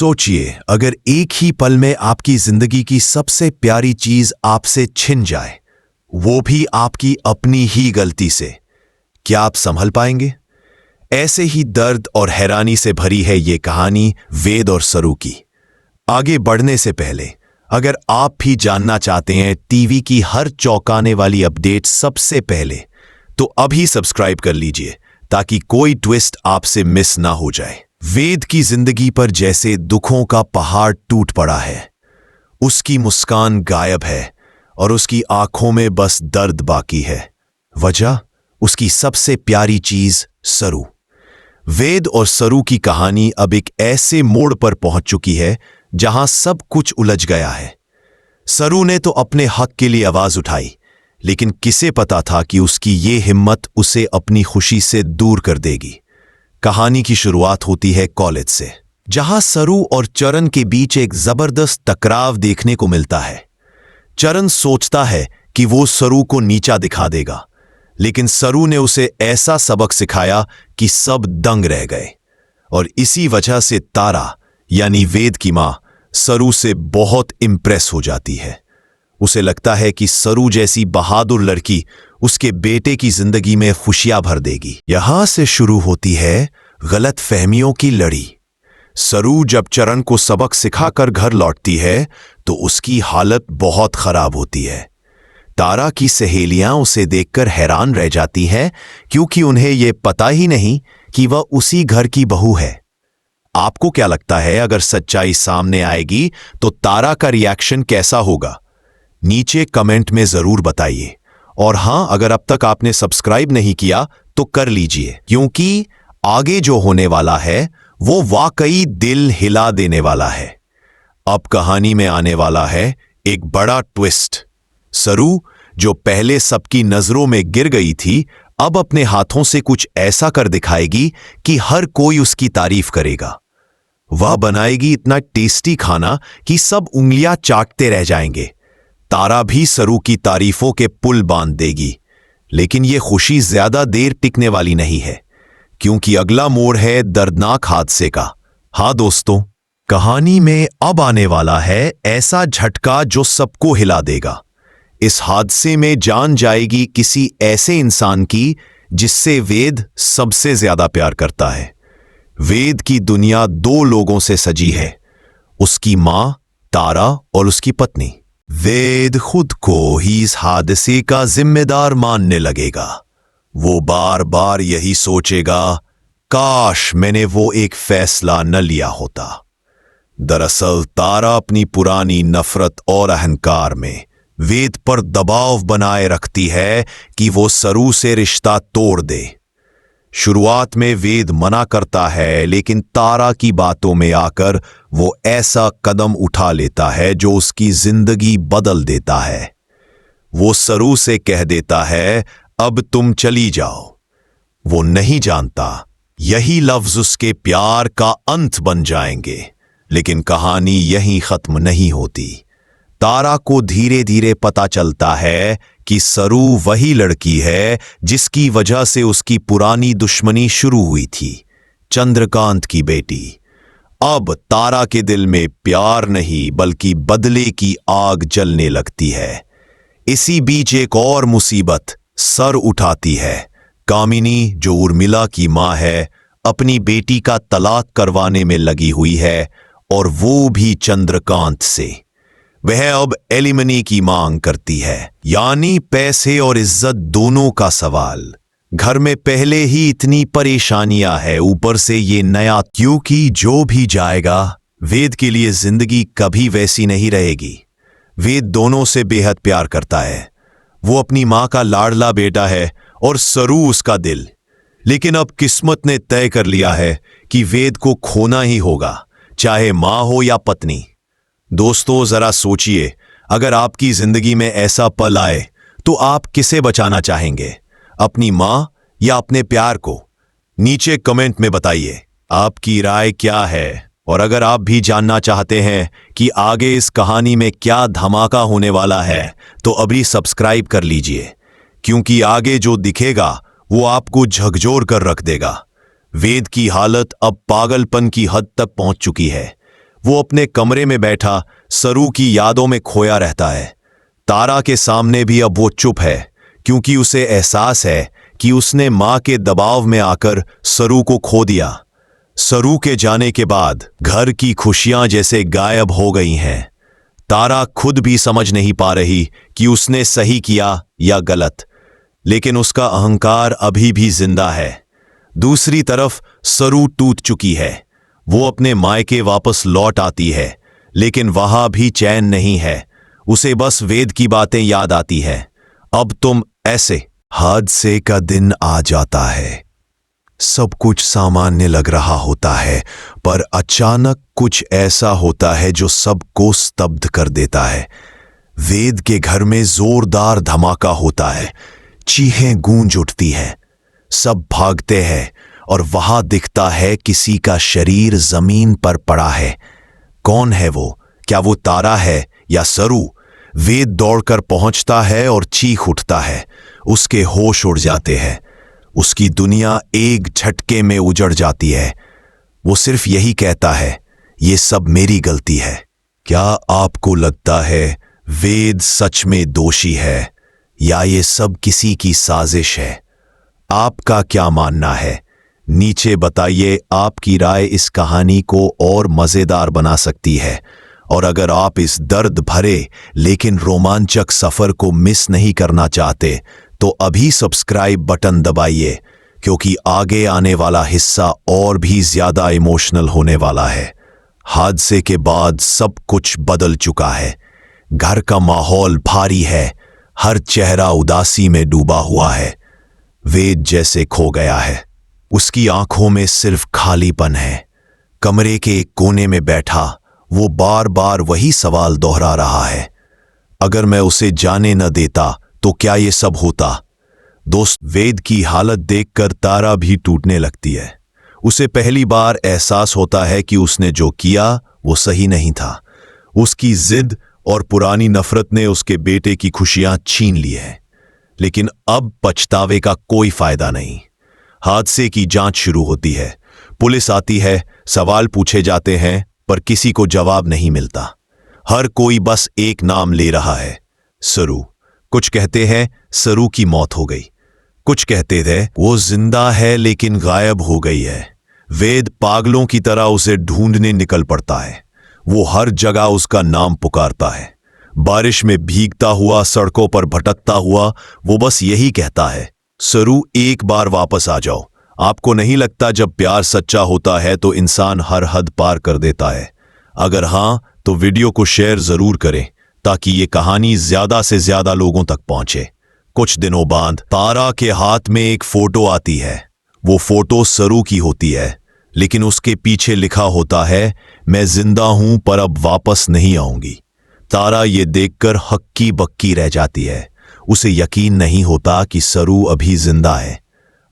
सोचिए, अगर एक ही पल में आपकी जिंदगी की सबसे प्यारी चीज आपसे छिन जाए, वो भी आपकी अपनी ही गलती से, क्या आप संभल पाएंगे? ऐसे ही दर्द और हैरानी से भरी है ये कहानी वेद और सरू की। आगे बढ़ने से पहले अगर आप भी जानना चाहते हैं टीवी की हर चौंकाने वाली अपडेट सबसे पहले, तो अभी सब्सक्राइब कर लीजिए ताकि कोई ट्विस्ट आपसे मिस ना हो जाए। वेद की जिंदगी पर जैसे दुखों का पहाड़ टूट पड़ा है। उसकी मुस्कान गायब है और उसकी आंखों में बस दर्द बाकी है। वजह, उसकी सबसे प्यारी चीज सरू। वेद और सरू की कहानी अब एक ऐसे मोड़ पर पहुंच चुकी है जहां सब कुछ उलझ गया है। सरू ने तो अपने हक के लिए आवाज उठाई, लेकिन किसे पता था कि उसकी ये हिम्मत उसे अपनी खुशी से दूर कर देगी। कहानी की शुरुआत होती है कॉलेज से, जहां सरू और चरण के बीच एक जबरदस्त टकराव देखने को मिलता है। चरण सोचता है कि वो सरू को नीचा दिखा देगा, लेकिन सरू ने उसे ऐसा सबक सिखाया कि सब दंग रह गए। और इसी वजह से तारा यानी वेद की मां सरू से बहुत इंप्रेस हो जाती है। उसे लगता है कि सरू जैसी बहादुर लड़की उसके बेटे की जिंदगी में खुशियां भर देगी। यहां से शुरू होती है गलत फहमियों की लड़ी। सरू जब चरण को सबक सिखाकर घर लौटती है तो उसकी हालत बहुत खराब होती है। तारा की सहेलियां उसे देखकर हैरान रह जाती हैं, क्योंकि उन्हें यह पता ही नहीं कि वह उसी घर की बहू है। आपको क्या लगता है, अगर सच्चाई सामने आएगी तो तारा का रिएक्शन कैसा होगा? नीचे कमेंट में जरूर बताइए। और हां, अगर अब तक आपने सब्सक्राइब नहीं किया तो कर लीजिए, क्योंकि आगे जो होने वाला है वो वाकई दिल हिला देने वाला है। अब कहानी में आने वाला है एक बड़ा ट्विस्ट। सरू, जो पहले सबकी नजरों में गिर गई थी, अब अपने हाथों से कुछ ऐसा कर दिखाएगी कि हर कोई उसकी तारीफ करेगा। वह बनाएगी इतना टेस्टी खाना कि सब उंगलियां चाटते रह जाएंगे। तारा भी सरू की तारीफों के पुल बांध देगी। लेकिन यह खुशी ज्यादा देर टिकने वाली नहीं है, क्योंकि अगला मोड़ है दर्दनाक हादसे का। हाँ दोस्तों, कहानी में अब आने वाला है ऐसा झटका जो सबको हिला देगा। इस हादसे में जान जाएगी किसी ऐसे इंसान की जिससे वेद सबसे ज्यादा प्यार करता है। वेद की दुनिया दो लोगों से सजी है, उसकी मां तारा और उसकी पत्नी। वेद खुद को ही इस हादसे का जिम्मेदार मानने लगेगा। वो बार बार यही सोचेगा, काश मैंने वो एक फैसला न लिया होता। दरअसल तारा अपनी पुरानी नफरत और अहंकार में वेद पर दबाव बनाए रखती है कि वो सरू से रिश्ता तोड़ दे। शुरुआत में वेद मना करता है, लेकिन तारा की बातों में आकर वो ऐसा कदम उठा लेता है जो उसकी जिंदगी बदल देता है। वो सरू से कह देता है, अब तुम चली जाओ। वो नहीं जानता यही लफ्ज उसके प्यार का अंत बन जाएंगे। लेकिन कहानी यहीं खत्म नहीं होती। तारा को धीरे धीरे पता चलता है कि सरू वही लड़की है जिसकी वजह से उसकी पुरानी दुश्मनी शुरू हुई थी, चंद्रकांत की बेटी। अब तारा के दिल में प्यार नहीं बल्कि बदले की आग जलने लगती है। इसी बीच एक और मुसीबत सर उठाती है। कामिनी, जो उर्मिला की मां है, अपनी बेटी का तलाक करवाने में लगी हुई है, और वो भी चंद्रकांत से। वह अब एलिमनी की मांग करती है, यानी पैसे और इज्जत दोनों का सवाल। घर में पहले ही इतनी परेशानियां हैं, ऊपर से ये नया, क्योंकि जो भी जाएगा वेद के लिए जिंदगी कभी वैसी नहीं रहेगी। वेद दोनों से बेहद प्यार करता है। वो अपनी मां का लाडला बेटा है और सरू उसका दिल। लेकिन अब किस्मत ने तय कर लिया है कि वेद को खोना ही होगा, चाहे मां हो या पत्नी। दोस्तों, जरा सोचिए, अगर आपकी जिंदगी में ऐसा पल आए तो आप किसे बचाना चाहेंगे, अपनी मां या अपने प्यार को? नीचे कमेंट में बताइए आपकी राय क्या है। और अगर आप भी जानना चाहते हैं कि आगे इस कहानी में क्या धमाका होने वाला है, तो अभी सब्सक्राइब कर लीजिए, क्योंकि आगे जो दिखेगा वो आपको झकझोर कर रख देगा। वेद की हालत अब पागलपन की हद तक पहुंच चुकी है। वो अपने कमरे में बैठा सरू की यादों में खोया रहता है। तारा के सामने भी अब वो चुप है, क्योंकि उसे एहसास है कि उसने मां के दबाव में आकर सरू को खो दिया। सरू के जाने के बाद घर की खुशियां जैसे गायब हो गई हैं। तारा खुद भी समझ नहीं पा रही कि उसने सही किया या गलत, लेकिन उसका अहंकार अभी भी जिंदा है। दूसरी तरफ सरू टूट चुकी है। वो अपने मायके वापस लौट आती है, लेकिन वहां भी चैन नहीं है। उसे बस वेद की बातें याद आती है। अब तुम ऐसे। हादसे का दिन आ जाता है। सब कुछ सामान्य लग रहा होता है, पर अचानक कुछ ऐसा होता है जो सबको स्तब्ध कर देता है। वेद के घर में जोरदार धमाका होता है। चीखें गूंज उठती हैं। सब भागते हैं और वहां दिखता है किसी का शरीर जमीन पर पड़ा है। कौन है वो? क्या वो तारा है या सरू? वेद दौड़कर पहुंचता है और चीख उठता है। उसके होश उड़ जाते हैं। उसकी दुनिया एक झटके में उजड़ जाती है। वो सिर्फ यही कहता है, ये सब मेरी गलती है। क्या आपको लगता है वेद सच में दोषी है या ये सब किसी की साजिश है? आपका क्या मानना है? नीचे बताइए। आपकी राय इस कहानी को और मजेदार बना सकती है। और अगर आप इस दर्द भरे लेकिन रोमांचक सफर को मिस नहीं करना चाहते तो अभी सब्सक्राइब बटन दबाइए, क्योंकि आगे आने वाला हिस्सा और भी ज्यादा इमोशनल होने वाला है। हादसे के बाद सब कुछ बदल चुका है। घर का माहौल भारी है। हर चेहरा उदासी में डूबा हुआ है। वेद जैसे खो गया है। उसकी आंखों में सिर्फ खालीपन है। कमरे के एक कोने में बैठा वो बार बार वही सवाल दोहरा रहा है, अगर मैं उसे जाने न देता तो क्या ये सब होता? दोस्त, वेद की हालत देखकर तारा भी टूटने लगती है। उसे पहली बार एहसास होता है कि उसने जो किया वो सही नहीं था। उसकी जिद और पुरानी नफरत ने उसके बेटे की खुशियां छीन ली है। लेकिन अब पछतावे का कोई फायदा नहीं। हादसे की जांच शुरू होती है। पुलिस आती है, सवाल पूछे जाते हैं, पर किसी को जवाब नहीं मिलता। हर कोई बस एक नाम ले रहा है, सरू। कुछ कहते हैं सरू की मौत हो गई। कुछ कहते थे वो जिंदा है लेकिन गायब हो गई है। वेद पागलों की तरह उसे ढूंढने निकल पड़ता है। वो हर जगह उसका नाम पुकारता है। बारिश में भीगता हुआ, सड़कों पर भटकता हुआ, वो बस यही कहता है, सरू एक बार वापस आ जाओ। आपको नहीं लगता जब प्यार सच्चा होता है तो इंसान हर हद पार कर देता है? अगर हां तो वीडियो को शेयर जरूर करें ताकि ये कहानी ज्यादा से ज्यादा लोगों तक पहुंचे। कुछ दिनों बाद तारा के हाथ में एक फोटो आती है। वो फोटो सरू की होती है, लेकिन उसके पीछे लिखा होता है, मैं जिंदा हूं पर अब वापस नहीं आऊंगी। तारा ये देखकर हक्की बक्की रह जाती है। उसे यकीन नहीं होता कि सरू अभी जिंदा है।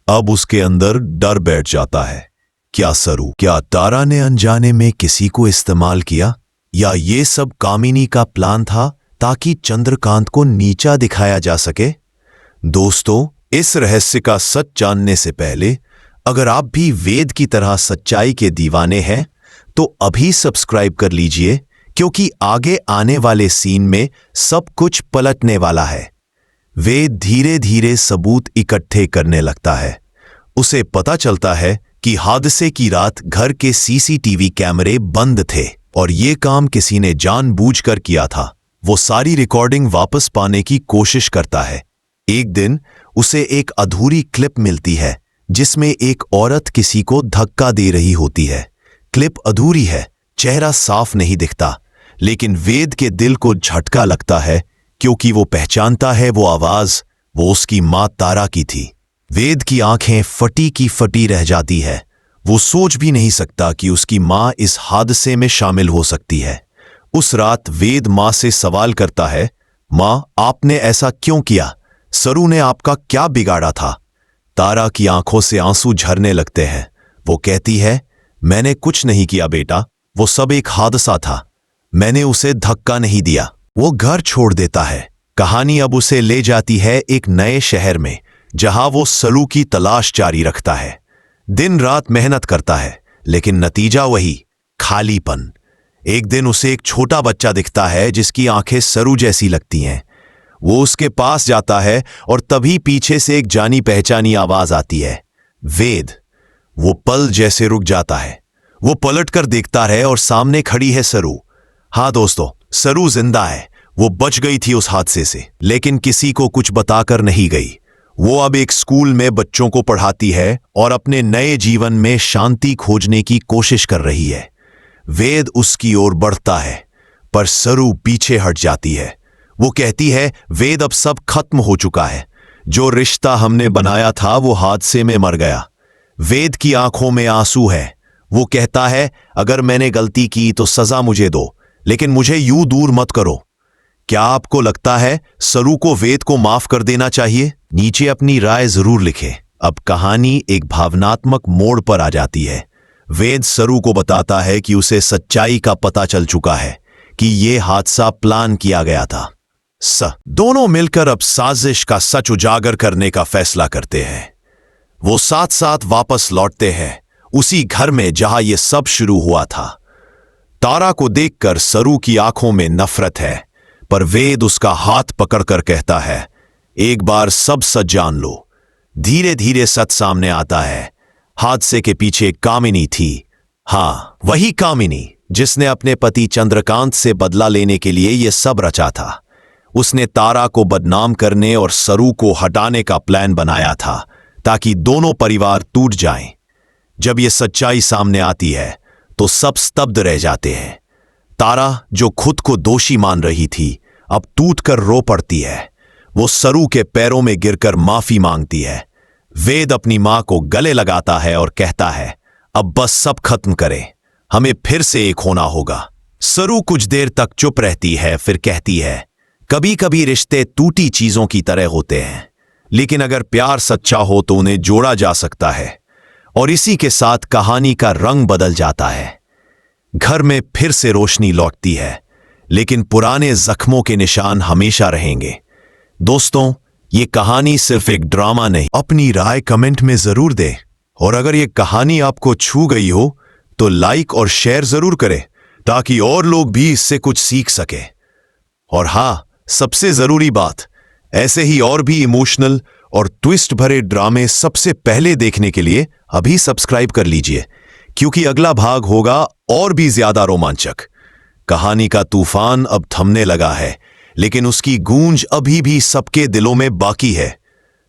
अब उसके अंदर डर बैठ जाता है। क्या तारा ने अनजाने में किसी को इस्तेमाल किया, या ये सब कामिनी का प्लान था ताकि चंद्रकांत को नीचा दिखाया जा सके? दोस्तों, इस रहस्य का सच जानने से पहले अगर आप भी वेद की तरह सच्चाई के दीवाने हैं तो अभी सब्सक्राइब कर लीजिए, क्योंकि आगे आने वाले सीन में सब कुछ पलटने वाला है। वेद धीरे धीरे सबूत इकट्ठे करने लगता है। उसे पता चलता है कि हादसे की रात घर के सीसीटीवी कैमरे बंद थे और ये काम किसी ने जानबूझकर किया था। वो सारी रिकॉर्डिंग वापस पाने की कोशिश करता है। एक दिन उसे एक अधूरी क्लिप मिलती है जिसमें एक औरत किसी को धक्का दे रही होती है। क्लिप अधूरी है, चेहरा साफ नहीं दिखता, लेकिन वेद के दिल को झटका लगता है क्योंकि वो पहचानता है वो आवाज वो उसकी मां तारा की थी। वेद की आंखें फटी की फटी रह जाती है। वो सोच भी नहीं सकता कि उसकी मां इस हादसे में शामिल हो सकती है। उस रात वेद मां से सवाल करता है, मां, आपने ऐसा क्यों किया? सरू ने आपका क्या बिगाड़ा था? तारा की आंखों से आंसू झरने लगते हैं। वो कहती है, मैंने कुछ नहीं किया बेटा, वो सब एक हादसा था। मैंने उसे धक्का नहीं दिया। वो घर छोड़ देता है। कहानी अब उसे ले जाती है एक नए शहर में, जहां वो सरू की तलाश जारी रखता है। दिन रात मेहनत करता है, लेकिन नतीजा वही, खालीपन। एक दिन उसे एक छोटा बच्चा दिखता है जिसकी आंखें सरू जैसी लगती हैं। वो उसके पास जाता है और तभी पीछे से एक जानी पहचानी आवाज आती है, वेद। वो पल जैसे रुक जाता है। वो पलटकर देखता है और सामने खड़ी है सरू। हाँ दोस्तों, सरू जिंदा है। वो बच गई थी उस हादसे से, लेकिन किसी को कुछ बताकर नहीं गई। वो अब एक स्कूल में बच्चों को पढ़ाती है और अपने नए जीवन में शांति खोजने की कोशिश कर रही है। वेद उसकी ओर बढ़ता है, पर सरू पीछे हट जाती है। वो कहती है, वेद अब सब खत्म हो चुका है। जो रिश्ता हमने बनाया था वो हादसे में मर गया। वेद की आंखों में आंसू है। वो कहता है, अगर मैंने गलती की तो सजा मुझे दो, लेकिन मुझे यूं दूर मत करो। क्या आपको लगता है सरू को वेद को माफ कर देना चाहिए? नीचे अपनी राय जरूर लिखें। अब कहानी एक भावनात्मक मोड़ पर आ जाती है। वेद सरू को बताता है कि उसे सच्चाई का पता चल चुका है कि यह हादसा प्लान किया गया था। दोनों मिलकर अब साजिश का सच उजागर करने का फैसला करते हैं। वो साथ साथ वापस लौटते हैं उसी घर में जहां यह सब शुरू हुआ था। तारा को देखकर सरू की आंखों में नफरत है, पर वेद उसका हाथ पकड़कर कहता है, एक बार सब सच जान लो। धीरे धीरे सच सामने आता है। हादसे के पीछे कामिनी थी। हाँ, वही कामिनी जिसने अपने पति चंद्रकांत से बदला लेने के लिए यह सब रचा था। उसने तारा को बदनाम करने और सरू को हटाने का प्लान बनाया था ताकि दोनों परिवार टूट जाएं। जब यह सच्चाई सामने आती है तो सब स्तब्ध रह जाते हैं। तारा, जो खुद को दोषी मान रही थी, अब टूटकर रो पड़ती है। वो सरू के पैरों में गिरकर माफी मांगती है। वेद अपनी मां को गले लगाता है और कहता है, अब बस सब खत्म करें, हमें फिर से एक होना होगा। सरू कुछ देर तक चुप रहती है, फिर कहती है, कभी कभी रिश्ते टूटी चीजों की तरह होते हैं, लेकिन अगर प्यार सच्चा हो तो उन्हें जोड़ा जा सकता है। और इसी के साथ कहानी का रंग बदल जाता है। घर में फिर से रोशनी लौटती है, लेकिन पुराने जख्मों के निशान हमेशा रहेंगे। दोस्तों, ये कहानी सिर्फ एक ड्रामा नहीं। अपनी राय कमेंट में जरूर दें, और अगर ये कहानी आपको छू गई हो तो लाइक और शेयर जरूर करें ताकि और लोग भी इससे कुछ सीख सके। और हाँ, सबसे जरूरी बात, ऐसे ही और भी इमोशनल और ट्विस्ट भरे ड्रामे सबसे पहले देखने के लिए अभी सब्सक्राइब कर लीजिए, क्योंकि अगला भाग होगा और भी ज्यादा रोमांचक। कहानी का तूफान अब थमने लगा है, लेकिन उसकी गूंज अभी भी सबके दिलों में बाकी है।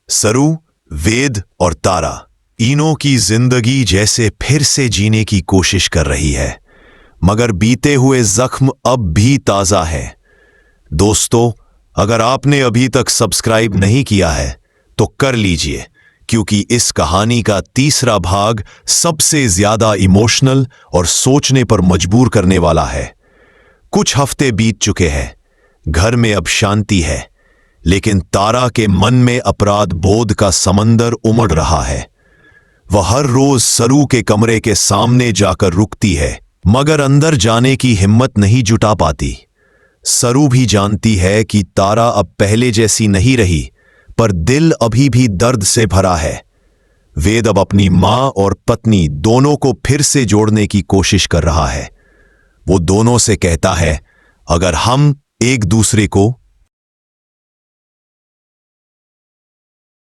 सरू, वेद और तारा, तीनों की जिंदगी जैसे फिर से जीने की कोशिश कर रही है, मगर बीते हुए जख्म अब भी ताजा है। दोस्तों, अगर आपने अभी तक सब्सक्राइब नहीं किया है तो कर लीजिए, क्योंकि इस कहानी का तीसरा भाग सबसे ज्यादा इमोशनल और सोचने पर मजबूर करने वाला है। कुछ हफ्ते बीत चुके हैं, घर में अब शांति है, लेकिन तारा के मन में अपराध बोध का समंदर उमड़ रहा है। वह हर रोज सरू के कमरे के सामने जाकर रुकती है, मगर अंदर जाने की हिम्मत नहीं जुटा पाती। सरू भी जानती है कि तारा अब पहले जैसी नहीं रही, पर दिल अभी भी दर्द से भरा है। वेद अब अपनी मां और पत्नी दोनों को फिर से जोड़ने की कोशिश कर रहा है। वो दोनों से कहता है, अगर हम एक दूसरे को